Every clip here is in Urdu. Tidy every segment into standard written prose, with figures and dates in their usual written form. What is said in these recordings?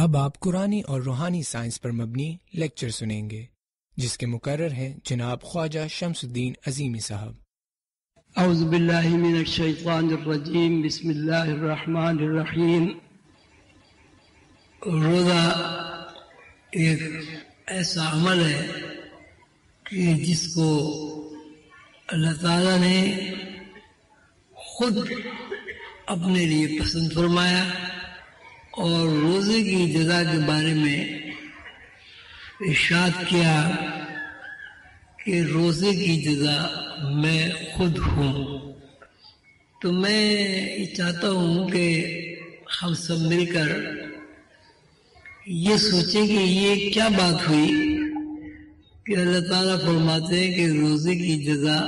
اب آپ قرآنی اور روحانی سائنس پر مبنی لیکچر سنیں گے جس کے مقرر ہیں جناب خواجہ شمس الدین عظیمی صاحب۔ اعوذ باللہ من الشیطان الرجیم، بسم اللہ الرحمن الرحیم۔ روزہ ایک ایسا عمل ہے کہ جس کو اللہ تعالیٰ نے خود اپنے لیے پسند فرمایا، اور روزے کی جزا کے بارے میں ارشاد کیا کہ روزے کی جزا میں خود ہوں۔ تو میں یہ چاہتا ہوں کہ ہم سب مل کر یہ سوچیں کہ یہ کیا بات ہوئی کہ اللہ تعالیٰ فرماتے ہیں کہ روزے کی جزا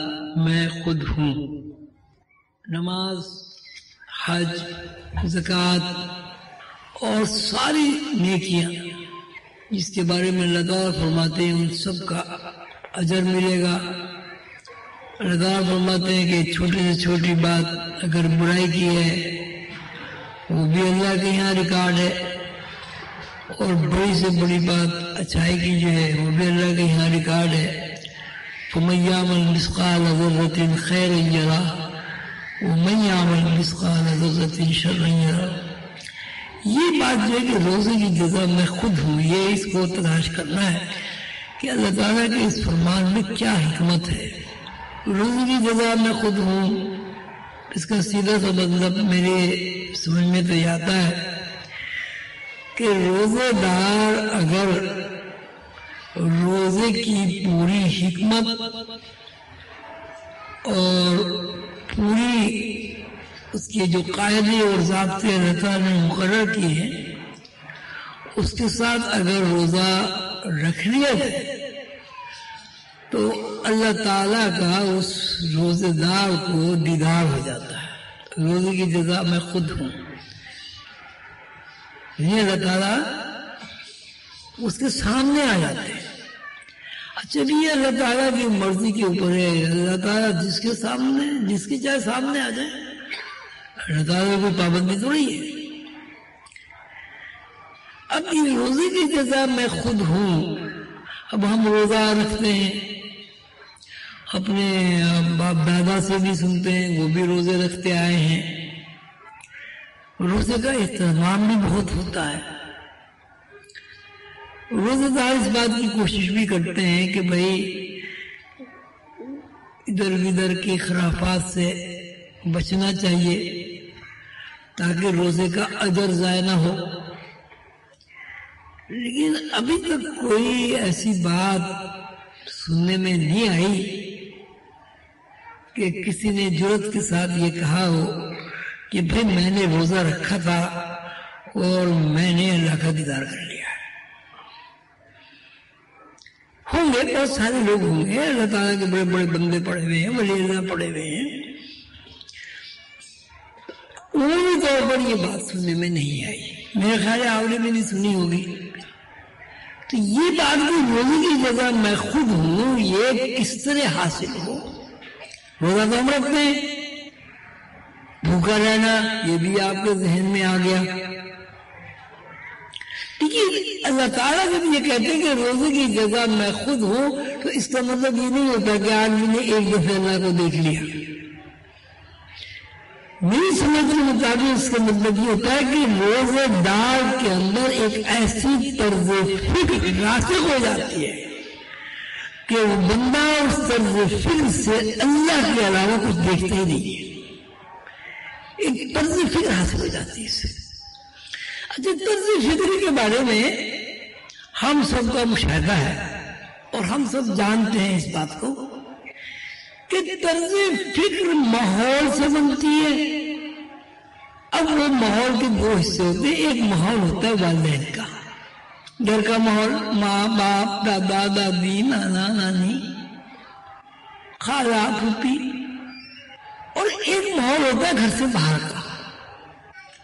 میں خود ہوں۔ نماز، حج، زکوٰۃ اور ساری نیکیاں جس کے بارے میں اللہ تعالیٰ فرماتے ہیں ان سب کا اجر ملے گا۔ اللہ تعالیٰ فرماتے ہیں کہ چھوٹی سے چھوٹی بات اگر برائی کی ہے وہ بھی اللہ کے یہاں ریکارڈ ہے، اور بڑی سے بڑی بات اچھائی کی جو ہے وہ بھی اللہ کے یہاں ریکارڈ ہے۔ فَمَن يَعْمَلْ مِثْقَالَ ذَرَّةٍ خَيْرًا يَرَهُ وَمَن يَعْمَلْ مِثْقَالَ ذَرَّةٍ شَرًّا يَرَهُ۔ یہ بات جو ہے کہ روزے کی جزا میں خود ہوں، یہ اس کو تلاش کرنا ہے کہ اللہ تعالیٰ کے اس فرمان میں کیا حکمت ہے۔ روزے کی جزا میں خود ہوں، اس کا سیدھا سا مطلب میرے سمجھ میں تو آتا ہے کہ روزے دار اگر روزے کی پوری حکمت اور پوری اس کے جو قاعدے اور ضابطے اللہ تعالیٰ نے مقرر کیے ہیں اس کے ساتھ اگر روزہ رکھ لیا جائے تو اللہ تعالیٰ کا اس روزے دار کو دیدار ہو جاتا ہے۔ روزے کی جزا میں خود ہوں، یہ اللہ تعالیٰ اس کے سامنے آ جاتے ہیں۔ اچھا بھی اللہ تعالیٰ کی مرضی کے اوپر ہے، اللہ تعالیٰ جس کے سامنے جس کی چاہے سامنے آ جائے، اللہ تعالیٰ کوئی پابندی تو نہیں ہے۔ اب یہ روزے کی جزا میں خود ہوں۔ اب ہم روزہ رکھتے ہیں، اپنے باپ دادا سے بھی سنتے ہیں وہ بھی روزے رکھتے آئے ہیں، روزے کا اہتمام بھی بہت ہوتا ہے۔ روزے دار اس بات کی کوشش بھی کرتے ہیں کہ بھائی ادھر ادھر کی خرافات سے بچنا چاہیے تاکہ روزے کا اجر ضائع نہ ہو، لیکن ابھی تک کوئی ایسی بات سننے میں نہیں آئی کہ کسی نے جرات کے ساتھ یہ کہا ہو کہ بھائی میں نے روزہ رکھا تھا اور میں نے اللہ کا دیدار کر لیا۔ ہوں گے بہت سارے لوگ ہوں گے، اللہ تعالیٰ کے بڑے بڑے بندے پڑے ہوئے ہیں، ولی اللہ پڑے ہوئے ہیں، عمومی طور پر یہ بات سننے میں نہیں آئی، میرے خیال ہے آپ نے بھی نہیں سنی ہوگی۔ تو یہ بات کہ روزے کی جگہ میں خود ہوں، یہ کس طرح حاصل ہو؟ روزہ تو ہم رکھتے ہیں، بھوکا رہنا یہ بھی آپ کے ذہن میں آ گیا، لیکن اللہ تعالیٰ جب یہ کہتے ہیں کہ روزے کی جگہ میں خود ہوں تو اس کا مطلب یہ نہیں ہوتا کہ آدمی نے ایک دفعہ اللہ کو دیکھ لیا۔ میری سمجھ کے مطابق اس کا مطلب یہ ہوتا ہے کہ روزے دار کے اندر ایک ایسی طرز فکر راسخ ہو جاتی ہے کہ وہ بندہ اس طرز فکر سے اللہ کے علاوہ کچھ دیکھتا ہی نہیں ہے، ایک طرز فکر حاصل ہو جاتی ہے اس سے۔ اچھا، طرز فکر کے بارے میں ہم سب کا مشاہدہ ہے اور ہم سب جانتے ہیں اس بات کو کہ طرز فکر ماحول سے بنتی ہے۔ اب وہ ماحول کے دو حصے ہوتے ہیں، ایک ماحول ہوتا ہے والدین کا، گھر کا ماحول، ماں باپ، دادا دادی، نانا نانی، خالہ پھوپھی، اور ایک ماحول ہوتا ہے گھر سے باہر کا۔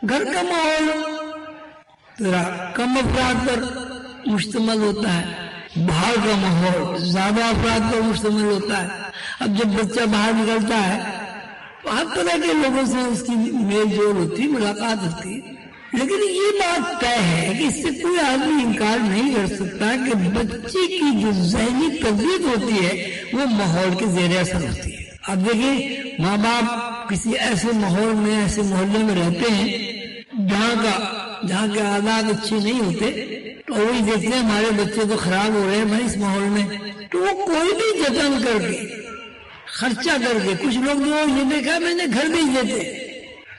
گھر کا ماحول ذرا کم افراد پر مشتمل ہوتا ہے، باہر کا ماحول زیادہ افراد پر مشتمل ہوتا ہے۔ اب جب بچہ باہر نکلتا ہے تو ہر طرح کے لوگوں سے اس کی میل جول ہوتی ہے، ملاقات ہوتی ہے، لیکن یہ بات طے ہے کہ اس سے کوئی آدمی انکار نہیں کر سکتا کہ بچے کی جو ذہنی تربیت ہوتی ہے وہ ماحول کے زیر اثر ہوتی ہے. اب دیکھیں ماں باپ کسی ایسے ماحول میں ایسے محلے میں رہتے ہیں جہاں کے حالات اچھے نہیں ہوتے تو وہی دیکھتے ہیں ہمارے بچے تو خراب ہو رہے ہیں بھائی اس ماحول میں، تو وہ کوئی بھی جتن کر کے خرچہ کر کے، کچھ لوگ جو یہ دیکھا میں نے گھر بھیج دیتے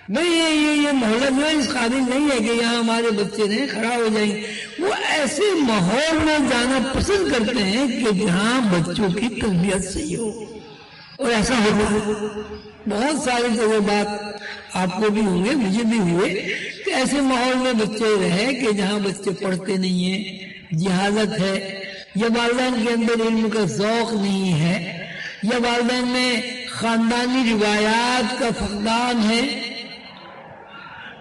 بھائی یہ محلہ جو ہے اس قابل نہیں ہے کہ یہاں ہمارے بچے رہیں خراب ہو جائیں گے. وہ ایسے ماحول میں جانا پسند کرتے ہیں کہ جہاں بچوں کی تربیت صحیح ہو، اور ایسا ہوتا ہے. بہت سارے تجربات آپ کو بھی ہوں گے، مجھے بھی ہوئے کہ ایسے ماحول میں بچے رہے کہ جہاں بچے پڑھتے نہیں ہیں، جہالت ہے، یا والدین کے اندر علم کا ذوق نہیں ہے، یا والدین میں خاندانی روایات کا فقدان ہے.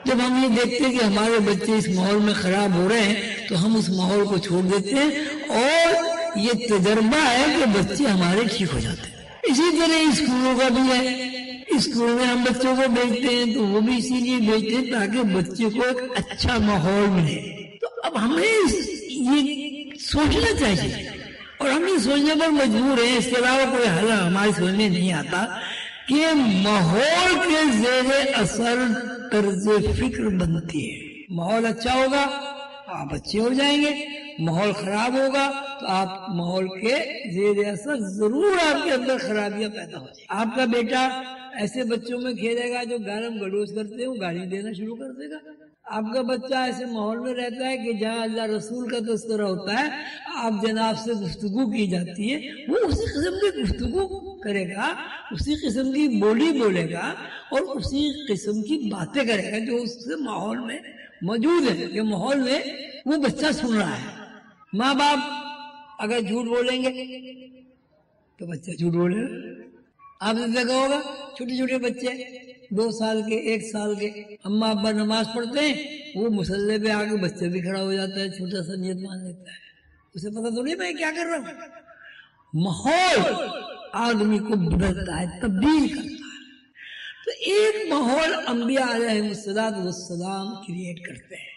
جب ہم یہ دیکھتے ہیں کہ ہمارے بچے اس ماحول میں خراب ہو رہے ہیں تو ہم اس ماحول کو چھوڑ دیتے ہیں، اور یہ تجربہ ہے کہ بچے ہمارے ٹھیک ہو جاتے ہیں. اسی طرح اسکولوں کا بھی ہے، اسکول میں ہم بچوں کو بھیجتے ہیں تو وہ بھی اسی لیے بھیجتے ہیں تاکہ بچے کو ایک اچھا ماحول ملے. تو اب ہمیں یہ سوچنا چاہیے، اور ہم یہ سوچنے پر مجبور ہیں، اس کے علاوہ کوئی حل ہماری سمجھ میں نہیں آتا کہ ماحول کے زیر اثر طرز فکر بنتی ہے. ماحول اچھا ہوگا آپ اچھے ہو جائیں گے، ماحول خراب ہوگا تو آپ ماحول کے زیر اثر ضرور آپ کے اندر خرابیاں پیدا ہو جائیں. آپ کا بیٹا ایسے بچوں میں کھیلے گا جو گالم گلوچ کرتے ہیں، وہ گالی دینا شروع کر دے گا. آپ کا بچہ ایسے ماحول میں رہتا ہے کہ جہاں اللہ رسول کا تذکرہ ہوتا ہے، آپ جناب سے گفتگو کی جاتی ہے، وہ اسی قسم کی گفتگو کرے گا، اسی قسم کی بولی بولے گا اور اسی قسم کی باتیں کرے گا جو اس سے ماحول میں موجود ہے، کہ ماحول میں وہ بچہ سن رہا ہے. ماں باپ اگر جھوٹ بولیں گے تو بچہ جھوٹ بولے گا. آپ نے دیکھا ہوگا چھوٹے چھوٹے بچے 2 سال کے 1 سال کے، اماں ابا نماز پڑھتے ہیں، وہ مسلح پہ آگے بچہ بھی کھڑا ہو جاتا ہے، چھوٹا سا نیت مان لیتا ہے، اسے پتا تو نہیں میں کیا کر رہا ہوں. ماحول آدمی کو بدلتا ہے، تبدیل کرتا ہے. تو ایک ماحول انبیاء علیہ السلام کریٹ کرتے ہیں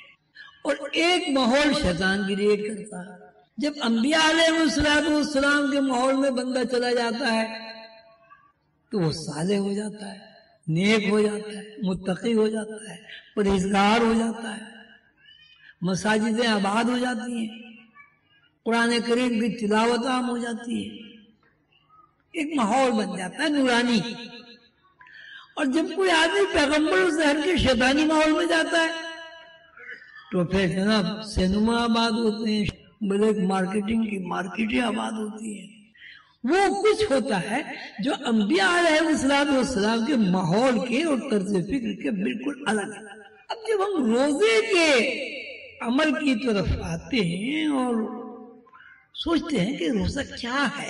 اور ایک ماحول شیطان کریٹ کرتا ہے. جب انبیاء علیہ السلام کے ماحول میں بندہ چلا جاتا ہے تو وہ صالح ہو جاتا ہے، نیک ہو جاتا ہے، متقی ہو جاتا ہے، پرہیزگار ہو جاتا ہے، مساجدیں آباد ہو جاتی ہیں، قرآن کریم کی تلاوت عام ہو جاتی ہے، ایک ماحول بن جاتا ہے نورانی. اور جب کوئی آدمی پیغمبر سے ہٹ کے شیطانی ماحول میں جاتا ہے تو پھر جناب سینما آباد ہوتے ہیں، بلیک مارکیٹنگ کی مارکیٹیں آباد ہوتی ہیں. وہ کچھ ہوتا ہے جو انبیاء علیہ السلام کے ماحول کے اور طرز فکر کے بالکل الگ ہے. اب جب ہم روزے کے عمل کی طرف آتے ہیں اور سوچتے ہیں کہ روزہ کیا ہے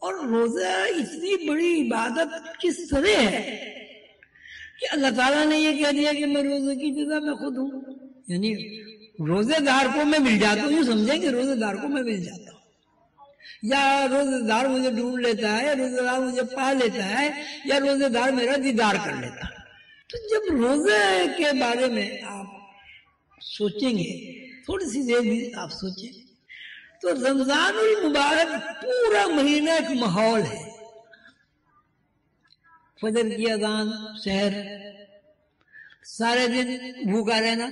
اور روزہ اتنی بڑی عبادت کس طرح ہے کہ اللہ تعالیٰ نے یہ کہہ دیا کہ میں روزے کی جزا میں خود ہوں. یعنی روزے دار کو میں مل جاتا ہوں، سمجھیں کہ روزے دار کو میں مل جاتا ہوں، یا روزے دار مجھے ڈھونڈ لیتا ہے، یا روزے دار مجھے پا لیتا ہے، یا روزے دار میرا دیدار کر لیتا ہے. تو جب روزے کے بارے میں آپ سوچیں گے، تھوڑی سی دیر بھی آپ سوچیں، تو رمضان المبارک پورا مہینہ ایک ماحول ہے. فجر کی اذان، سحر، سارے دن بھوکا رہنا،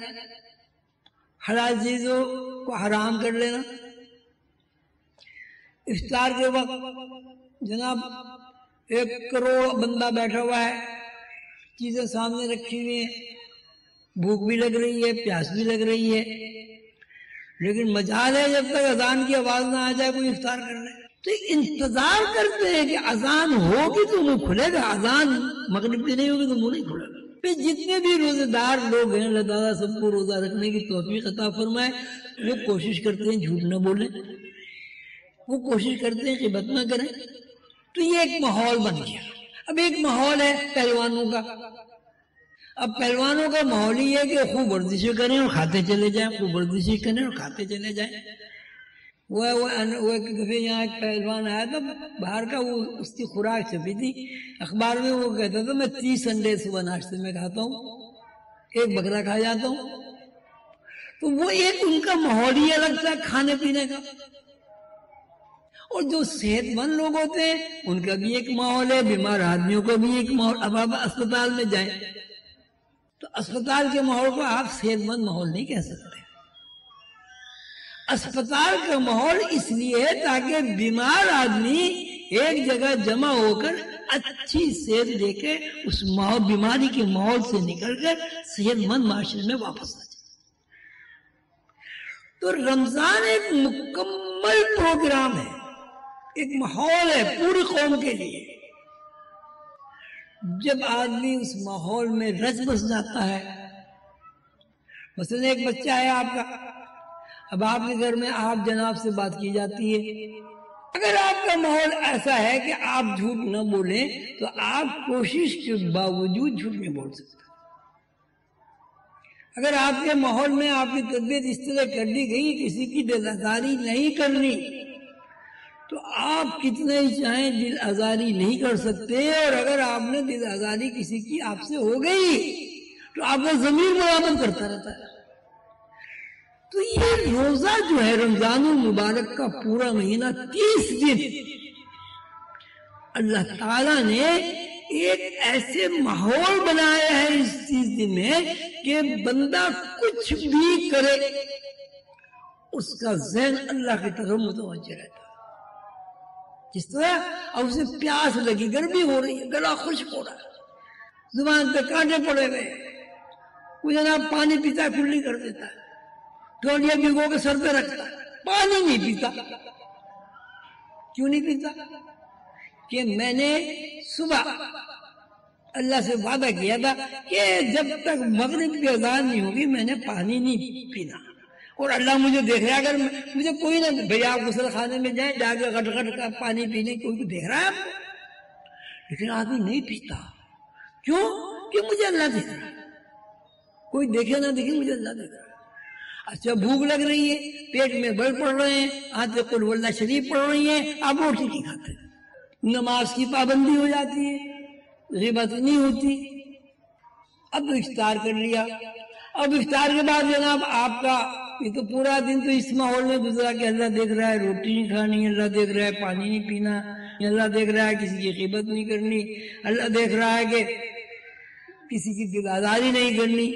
حلال چیزوں کو حرام کر لینا، افطار کے وقت جناب 1 کروڑ بندہ بیٹھا ہوا ہے، چیزیں سامنے رکھی ہوئی ہیں، بھوک بھی لگ رہی ہے، پیاس بھی لگ رہی ہے، لیکن مجال ہے جب تک اذان کی آواز نہ آ جائے کوئی افطار کر لے. تو انتظار کرتے ہیں کہ اذان ہوگی تو منہ کھلے گا، اذان مغرب کی نہیں ہوگی تو منہ نہیں کھلے گا. پھر جتنے بھی روزے دار لوگ ہیں اللہ تعالیٰ سب کو روزہ رکھنے کی توفیق عطا فرمائے، وہ کوشش کرتے ہیں جھوٹ نہ بولیں، وہ کوشش کرتے ہیں غیبت نہ کریں. تو یہ ایک ماحول بن گیا. اب ایک ماحول ہے پہلوانوں کا. اب پہلوانوں کا ماحول ہی ہے کہ خوب ورزشیں کریں اور کھاتے چلے جائیں، خوب ورزشیں کریں اور کھاتے چلے جائیں. وہ دفعہ یہاں ایک پہلوان آیا تھا باہر کا، وہ اس کی خوراک چھپی تھی اخبار میں، وہ کہتا تھا میں 30 انڈے صبح ناشتے میں کھاتا ہوں. ایک بکرا کھا جاتا ہوں. تو وہ ایک ان کا ماحول ہی الگ تھا کھانے پینے کا. اور جو صحت مند لوگ ہوتے ہیں ان کا بھی ایک ماحول ہے، بیمار آدمیوں کا بھی ایک ماحول. اب آپ اسپتال میں جائیں تو اسپتال کے ماحول کو آپ صحت مند ماحول نہیں کہہ سکتے. اسپتال کا ماحول اس لیے ہے تاکہ بیمار آدمی ایک جگہ جمع ہو کر اچھی صحت لے کے اس بیماری کے ماحول سے نکل کر صحت مند معاشرے میں واپس آ جائے. تو رمضان ایک مکمل پروگرام ہے، ایک ماحول ہے پوری قوم کے لیے. جب آدمی اس ماحول میں رچ بس جاتا ہے، مثلا ایک بچہ ہے آپ کا، اب آپ کے گھر میں آپ جناب سے بات کی جاتی ہے. اگر آپ کا ماحول ایسا ہے کہ آپ جھوٹ نہ بولیں تو آپ کوشش کے باوجود جھوٹ نہیں بول سکتے. اگر آپ کے ماحول میں آپ کی طبیعت اس طرح کر دی گئی کسی کی دل آزاری نہیں کرنی تو آپ کتنے ہی چاہیں دل آزاری نہیں کر سکتے. اور اگر آپ نے دل آزاری کسی کی آپ سے ہو گئی تو آپ کا ضمیر برابر کرتا رہتا ہے. تو یہ روزہ جو ہے رمضان المبارک کا پورا مہینہ 30 دن اللہ تعالیٰ نے ایک ایسے ماحول بنایا ہے اس 30 دن میں کہ بندہ کچھ بھی کرے اس کا ذہن اللہ کی طرف متوجہ رہتا ہے. جس طرح اب اسے پیاس لگی، گرمی ہو رہی ہے، گلا خشک ہو رہا ہے، زبان پہ کانٹے پڑے ہوئے، وہ جناب پانی پیتا کلی کر دیتا ہے، ڈولیاں بھگو کے سر پہ رکھتا ہے، پانی نہیں پیتا. کیوں نہیں پیتا؟ کہ میں نے صبح اللہ سے وعدہ کیا تھا کہ جب تک مغرب کی اذان نہیں ہوگی میں نے پانی نہیں پینا. اور اللہ مجھے دیکھ رہا ہے، اگر مجھے کوئی نہ بھئی آپ غسل خانے میں جائیں جا کے غٹ غٹ کا پانی پینے کوئی دیکھ رہا ہے آپ کو، لیکن آدمی نہیں پیتا. کیوں؟ کہ مجھے اللہ دیکھ رہا ہے، کوئی دیکھے نہ دیکھے مجھے اللہ دیکھ رہا ہے. اچھا بھوک لگ رہی ہے، پیٹ میں بل پڑ رہے ہیں، آتے قل واللہ شریف پڑھ رہی ہیں، آپ روٹی نہیں کھاتے، نماز کی پابندی ہو جاتی ہے، غیبت نہیں ہوتی. اب افطار کر لیا، اب افطار کے بعد جناب آپ کا یہ تو پورا دن تو اس ماحول میں گزرا کہ اللہ دیکھ رہا ہے روٹی نہیں کھانی، اللہ دیکھ رہا ہے پانی نہیں پینا، اللہ دیکھ رہا ہے کسی کی غیبت نہیں کرنی، اللہ دیکھ رہا ہے کہ کسی کی دل آزاری نہیں کرنی.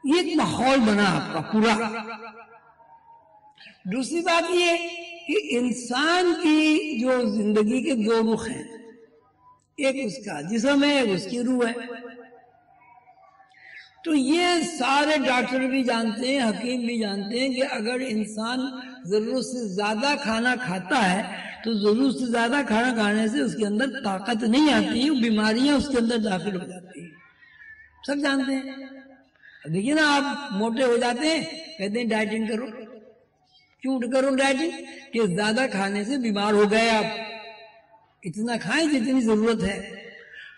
یہ ایک ماحول بنا آپ کا پورا. دوسری بات یہ کہ انسان کی جو زندگی کے دو رخ ہیں، ایک اس کا جسم ہے، ایک اس کی روح ہے. تو یہ سارے ڈاکٹر بھی جانتے ہیں، حکیم بھی جانتے ہیں کہ اگر انسان ضرورت سے زیادہ کھانا کھاتا ہے تو ضرورت سے زیادہ کھانا کھانے سے اس کے اندر طاقت نہیں آتی، بیماریاں اس کے اندر داخل ہو جاتی ہیں. سب جانتے ہیں. دیکھیے نا آپ موٹے ہو جاتے ہیں، کہتے ہیں ڈائٹنگ کرو. کیوں کرو ڈائٹنگ؟ کہ زیادہ کھانے سے بیمار ہو گئے آپ. اتنا کھائیں جتنی ضرورت ہے.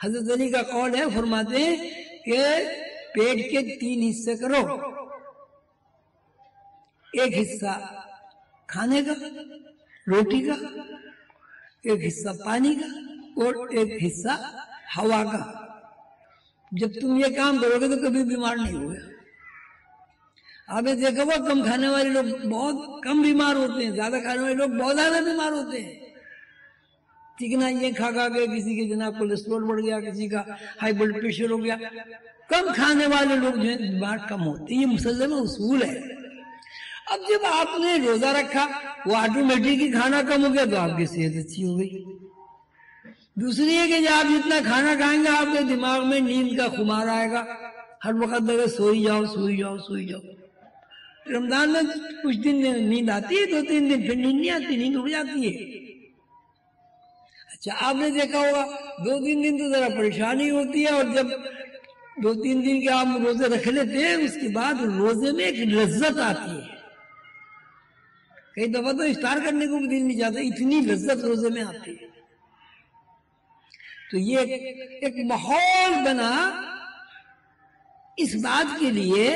حضرت علی کا قول ہے، فرماتے ہیں کہ پیٹ کے 3 حصے کرو، ایک حصہ کھانے کا روٹی کا، ایک حصہ پانی کا، اور ایک حصہ ہوا کا. جب تم یہ کام کرو گے تو کبھی بیمار نہیں ہوگے. آپ نے دیکھا ہوا کم کھانے والے لوگ بہت کم بیمار ہوتے ہیں، زیادہ کھانے والے لوگ بہت زیادہ بیمار ہوتے ہیں. چکنائیاں کھا کے کسی کے جناب کولیسٹرول بڑھ گیا، کسی کا ہائی بلڈ پریشر ہو گیا. کم کھانے والے لوگ جو ہیں بیمار کم ہوتے ہیں. یہ مسلم اصول ہے. اب جب آپ نے روزہ رکھا وہ آٹومیٹک ہی کھانا کم ہو گیا تو آپ کی صحت اچھی ہو گئی. دوسری ہے کہ جب آپ جتنا کھانا کھائیں گے آپ کے دماغ میں نیند کا خمار آئے گا، ہر وقت لگے سوئی جاؤ سوئی جاؤ سوئی جاؤ. رمضان میں کچھ دن نیند آتی ہے، 2-3 دن پھر نیند نہیں آتی، نیند اڑ جاتی ہے. اچھا آپ نے دیکھا ہوگا 2-3 دن تو ذرا پریشانی ہوتی ہے، اور جب 2-3 دن کے آپ روزے رکھ لیتے ہیں اس کے بعد روزے میں ایک لذت آتی ہے. کئی دفعہ تو افطار کرنے کو بھی دل نہیں چاہتا، اتنی لذت روزے میں آتی ہے. تو یہ ایک ماحول بنا اس بات کے لیے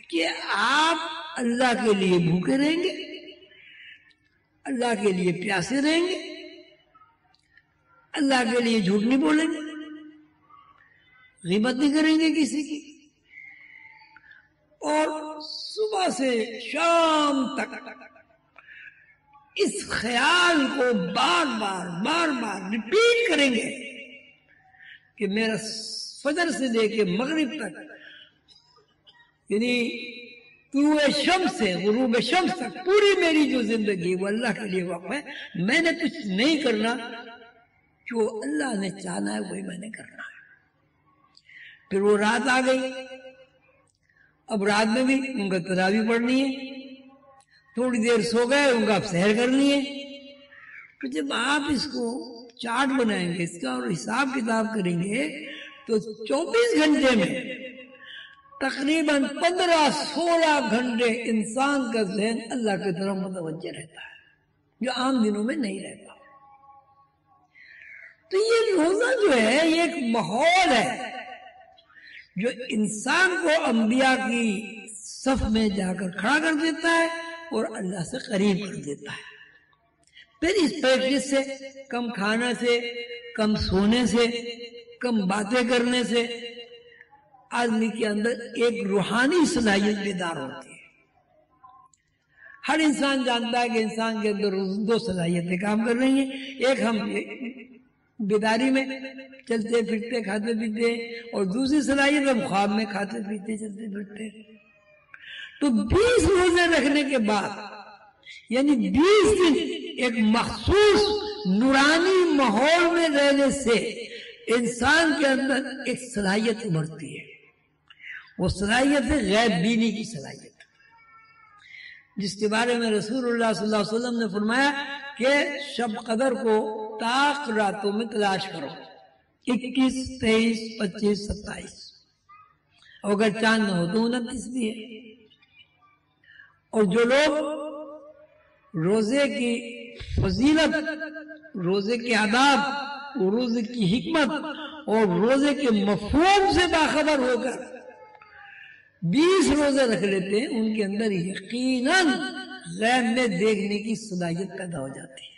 کہ آپ اللہ کے لیے بھوکے رہیں گے، اللہ کے لیے پیاسے رہیں گے، اللہ کے لیے جھوٹ نہیں بولیں گے، غیبت نہیں کریں گے کسی کی، اور صبح سے شام تک اس خیال کو بار بار ریپیٹ کریں گے کہ میرا فجر سے لے کے مغرب تک، یعنی طلوع شمس سے غروب شمس تک پوری میری جو زندگی وہ اللہ کے لیے وقف ہے. میں نے کچھ نہیں کرنا، جو اللہ نے چاہنا ہے وہی میں نے کرنا ہے. پھر وہ رات آ گئی، اب رات میں بھی ان کا تراویح پڑھنی ہے، تھوڑی دیر سو گئے ان کا اب سحر کرنی ہے. تو جب آپ اس کو چارٹ بنائیں گے اس کا اور حساب کتاب کریں گے تو 24 گھنٹے میں تقریباً 15-16 گھنٹے انسان کا ذہن اللہ کی طرف متوجہ رہتا ہے، جو عام دنوں میں نہیں رہتا. تو یہ روزہ جو ہے یہ ایک ماحول ہے جو انسان کو انبیاء کی صف میں جا کر کھڑا کر دیتا ہے اور اللہ سے قریب کر دیتا ہے. پھر اس پریکٹس سے، کم کھانا سے، کم سونے سے، کم باتیں کرنے سے آدمی کے اندر ایک روحانی صلاحیت بیدار ہوتی ہے. ہر انسان جانتا ہے کہ انسان کے اندر 2 صلاحیتیں کام کر رہی ہیں. ایک ہم بیداری میں چلتے پھرتے کھاتے پیتے، اور دوسری صلاحیت ہم خواب میں کھاتے پیتے چلتے پھرتے. تو 20 روزے رکھنے کے بعد، یعنی 20 دن ایک مخصوص نورانی ماحول میں رہنے سے انسان کے اندر ایک صلاحیت ابھرتی ہے. وہ صلاحیت ہے غیب بینی کی صلاحیت، جس کے بارے میں رسول اللہ صلی اللہ علیہ وسلم نے فرمایا کہ شب قدر کو طاق راتوں میں تلاش کرو، 21، 23، 25، 27، اور اگر چاند نہ ہو تو 29 بھی ہے. اور جو لوگ روزے کی فضیلت، روزے کے آداب، روزے کی حکمت اور روزے کے مفہوم سے باخبر ہو کر 20 روزے رکھ لیتے ہیں، ان کے اندر یقیناً غیب میں دیکھنے کی صلاحیت پیدا ہو جاتی ہے.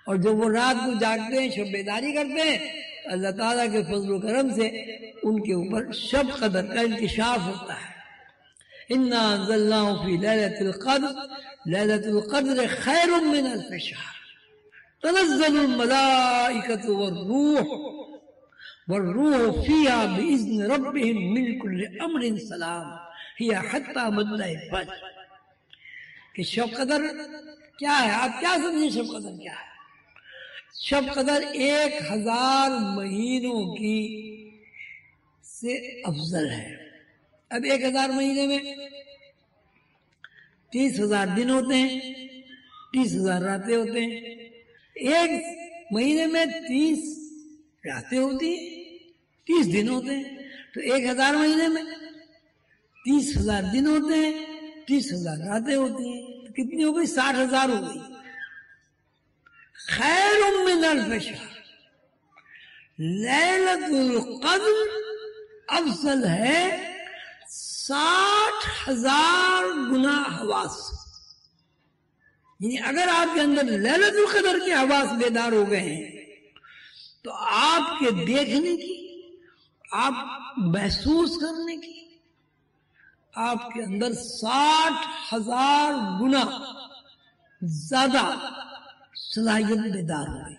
اور جب وہ رات کو جاگتے ہیں، شب بیداری کرتے ہیں، اللہ تعالیٰ کے فضل و کرم سے ان کے اوپر شب قدر کا انکشاف ہوتا ہے. اِنَّا أَنزَلْنَاهُ فِي لَيْلَةِ الْقَدْرِ لَيْلَةُ الْقَدْرِ خَيْرٌ مِّنَ أَلْفِ شَهْرٍ تَنَزَّلُ الْمَلَائِكَةُ وَالرُّوحُ فِيهَا بِإِذْنِ رَبِّهِم مِّن كُلِّ أَمْرٍ سَلَامٌ هِيَ حَتَّىٰ مَطْلَعِ الْفَجْرِ. کہ شب قدر کیا ہے؟ آپ کیا سمجھیں شب قدر کیا ہے؟ شب قدر 1000 مہینوں کی سے افضل ہے. اب 1000 مہینے میں 30,000 دن ہوتے ہیں، 30,000 راتیں ہوتے ہیں. ایک مہینے میں 30 راتیں ہوتی ہیں، 30 دن ہوتے ہیں. تو 1000 مہینے میں 30,000 دن ہوتے ہیں، 30,000 راتیں ہوتی ہیں. تو کتنی ہو گئی؟ 60,000 ہو گئی. خیر من الف شہر، لیلۃ القدر افضل ہے 60,000 گنا حواس. یعنی اگر آپ کے اندر لیلۃ القدر کے حواس بیدار ہو گئے ہیں تو آپ کے دیکھنے کی، آپ محسوس کرنے کی، آپ کے اندر 60,000 گنا زیادہ صلاحیت بیدار ہو گئی.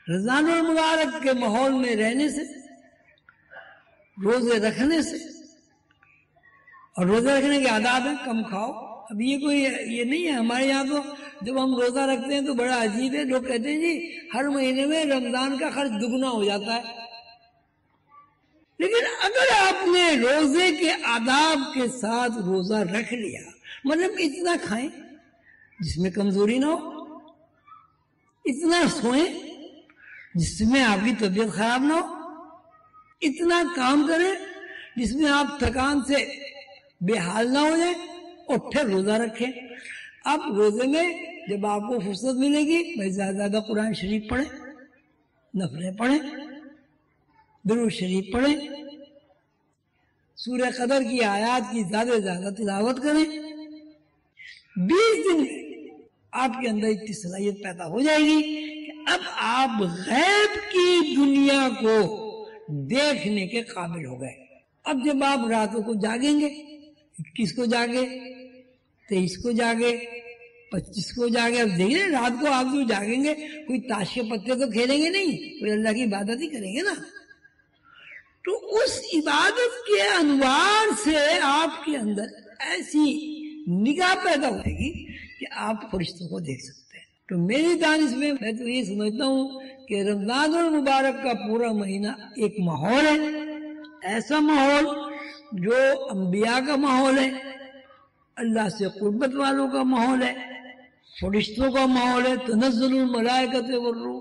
رمضان المبارک کے ماحول میں رہنے سے، روزے رکھنے سے، اور روزے رکھنے کے آداب ہیں کم کھاؤ. اب یہ کوئی یہ نہیں ہے ہمارے یہاں تو جب ہم روزہ رکھتے ہیں تو بڑا عجیب ہے، لوگ کہتے ہیں جی ہر مہینے میں رمضان کا خرچ دگنا ہو جاتا ہے. لیکن اگر آپ نے روزے کے آداب کے ساتھ روزہ رکھ لیا، مطلب اتنا کھائیں جس میں کمزوری نہ ہو، اتنا سوئیں جس میں آپ کی طبیعت خراب نہ ہو، اتنا کام کریں جس میں آپ تھکان سے بے حال نہ ہو جائیں، اور پھر روزہ رکھیں. اب روزے میں جب آپ کو فرصت ملے گی بھائی زیادہ زیادہ قرآن شریف پڑھیں، نفلیں پڑھیں، درود شریف پڑھیں، سورہ قدر کی آیات کی زیادہ سے زیادہ تلاوت کریں. 20 دن آپ کے اندر اتنی صلاحیت پیدا ہو جائے گی کہ اب آپ غیب کی دنیا کو دیکھنے کے قابل ہو گئے. اب جب آپ راتوں کو جاگیں گے، 21 کو جاگے، 23 کو جاگے، 25 کو جاگے، اب دیکھ لیں رات کو آپ جو جاگیں گے کوئی تاش کے پتے تو کھیلیں گے نہیں، کوئی اللہ کی عبادت ہی کریں گے نا. تو اس عبادت کے انوار سے آپ کے اندر ایسی نگاہ پیدا ہوئے گی کہ آپ فرشتوں کو دیکھ سکتے ہیں. تو میری دانش میں تو یہ سمجھتا ہوں کہ رمضان المبارک کا پورا مہینہ ایک ماحول ہے، ایسا ماحول جو انبیاء کا ماحول ہے، اللہ سے قربت والوں کا ماحول ہے، فرشتوں کا ماحول ہے. تنزل الملائکۃ والروح،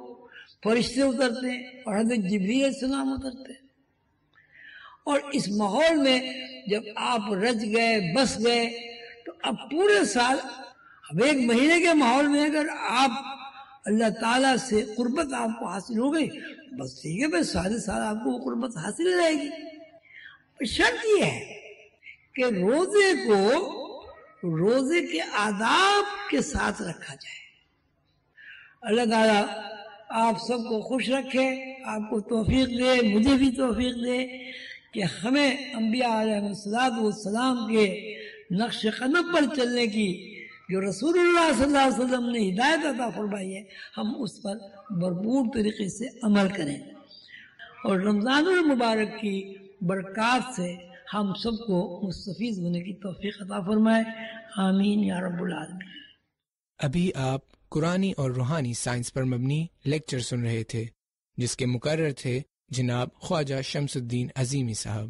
فرشتے اترتے ہیں اور حضرت جبریل علیہ السلام اترتے ہیں. اور اس ماحول میں جب آپ رچ گئے، بس گئے، تو اب پورے سال، اب ایک مہینے کے ماحول میں اگر آپ اللہ تعالیٰ سے قربت آپ کو حاصل ہو گئی، بس ٹھیک ہے، بس سارے سال آپ کو وہ قربت حاصل رہے گی. شرط یہ ہے کہ روزے کو روزے کے آداب کے ساتھ رکھا جائے. اللہ تعالیٰ آپ سب کو خوش رکھے، آپ کو توفیق دے، مجھے بھی توفیق دے کہ ہمیں انبیاء علیہ السلام کے نقش قدم پر چلنے کی جو رسول اللہ صلی اللہ علیہ وسلم نے ہدایت عطا فرمائی ہے، ہم اس پر بھرپور طریقے سے عمل کریں، اور رمضان المبارک کی برکات سے ہم سب کو مستفید ہونے کی توفیق عطا فرمائے. آمین یا رب العالمین. ابھی آپ قرآنی اور روحانی سائنس پر مبنی لیکچر سن رہے تھے، جس کے مقرر تھے جناب خواجہ شمس الدین عظیمی صاحب.